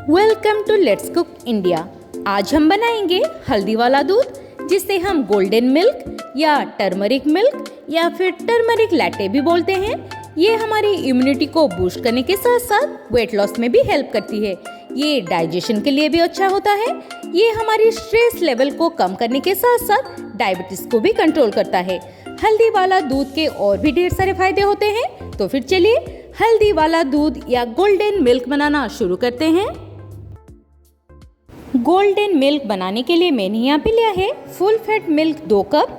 Welcome to let's cook India. आज हम बनाएंगे हल्दी वाला दूध, जिसे हम गोल्डन मिल्क या टर्मरिक मिल्क या फिर टर्मरिक लैटे भी बोलते हैं। ये हमारी इम्यूनिटी को बूस्ट करने के साथ साथ वेट लॉस में भी हेल्प करती है। ये डाइजेशन के लिए भी अच्छा होता है। ये हमारी स्ट्रेस लेवल को कम करने के साथ साथ डायबिटीज को भी कंट्रोल करता है। हल्दी वाला दूध के और भी ढेर सारे फायदे होते हैं। तो फिर चलिए हल्दी वाला दूध या गोल्डन मिल्क बनाना शुरू करते हैं। गोल्डन मिल्क बनाने के लिए मैंने यहाँ पे लिया है फुल फैट मिल्क 2 कप,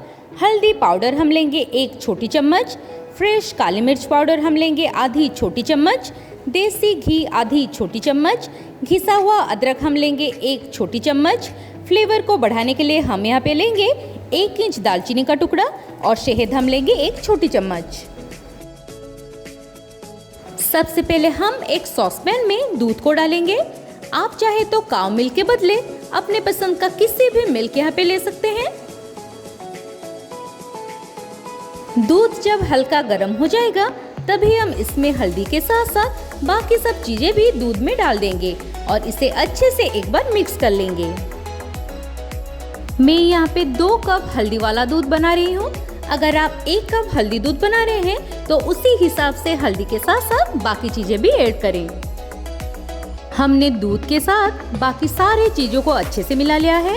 हल्दी पाउडर हम लेंगे 1 छोटी चम्मच, फ्रेश काली मिर्च पाउडर हम लेंगे आधी छोटी चम्मच, देसी घी आधी छोटी चम्मच, घिसा हुआ अदरक हम लेंगे 1 छोटी चम्मच। फ्लेवर को बढ़ाने के लिए हम यहाँ पे लेंगे 1 इंच दालचीनी का टुकड़ा और शहद हम लेंगे 1 छोटी चम्मच। सबसे पहले हम एक सॉसपैन में दूध को डालेंगे। आप चाहे तो काव मिल्क के बदले अपने पसंद का किसी भी मिल्क यहाँ पे ले सकते हैं। दूध जब हल्का गर्म हो जाएगा तभी हम इसमें हल्दी के साथ साथ बाकी सब चीजें भी दूध में डाल देंगे और इसे अच्छे से एक बार मिक्स कर लेंगे। मैं यहाँ पे 2 कप हल्दी वाला दूध बना रही हूँ। अगर आप 1 कप हल्दी दूध बना रहे हैं तो उसी हिसाब से हल्दी के साथ साथ बाकी चीजें भी ऐड करें। हमने दूध के साथ बाकी सारे चीजों को अच्छे से मिला लिया है।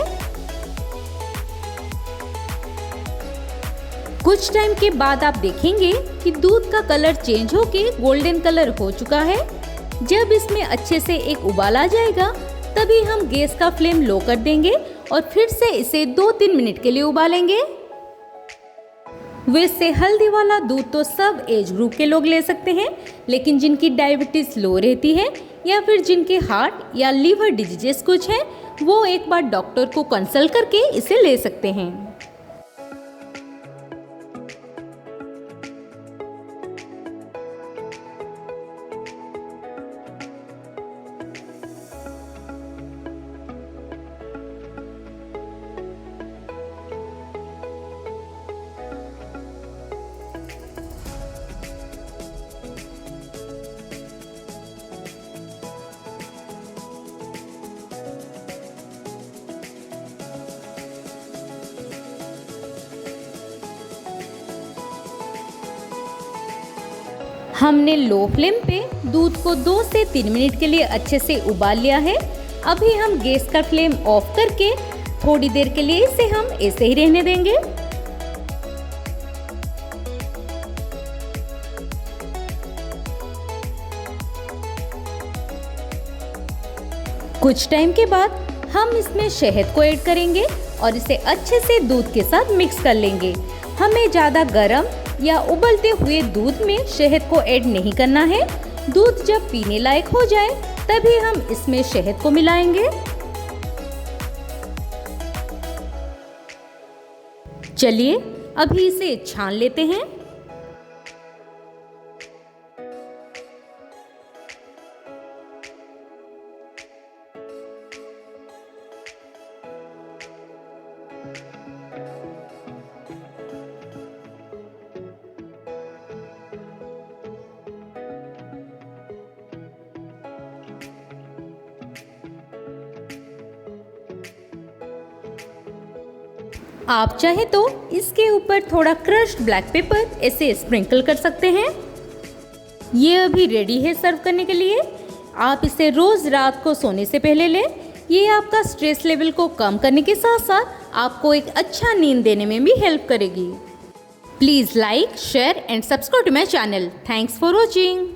कुछ टाइम के बाद आप देखेंगे कि दूध का कलर चेंज होके गोल्डन कलर हो चुका है। जब इसमें अच्छे से एक उबाल आ जाएगा तभी हम गैस का फ्लेम लो कर देंगे और फिर से इसे 2-3 मिनट के लिए उबालेंगे। वैसे हल्दी वाला दूध तो सब एज ग्रुप के लोग ले सकते हैं, लेकिन जिनकी डायबिटीज लो रहती है या फिर जिनके हार्ट या लीवर डिजीजेस कुछ है, वो एक बार डॉक्टर को कंसल्ट करके इसे ले सकते हैं। हमने लो फ्लेम पे दूध को 2 से 3 मिनट के लिए अच्छे से उबाल लिया है। अभी हम गैस का फ्लेम ऑफ करके थोड़ी देर के लिए इसे हम ऐसे ही रहने देंगे। कुछ टाइम के बाद हम इसमें शहद को ऐड करेंगे और इसे अच्छे से दूध के साथ मिक्स कर लेंगे। हमें ज़्यादा गर्म या उबलते हुए दूध में शहद को ऐड नहीं करना है। दूध जब पीने लायक हो जाए तभी हम इसमें शहद को मिलाएंगे। चलिए अभी इसे छान लेते हैं। आप चाहे तो इसके ऊपर थोड़ा क्रश्ड ब्लैक पेपर ऐसे स्प्रिंकल कर सकते हैं। ये अभी रेडी है सर्व करने के लिए। आप इसे रोज रात को सोने से पहले लें। ये आपका स्ट्रेस लेवल को कम करने के साथ साथ आपको एक अच्छा नींद देने में भी हेल्प करेगी। Please like, share and subscribe to my channel. Thanks for watching.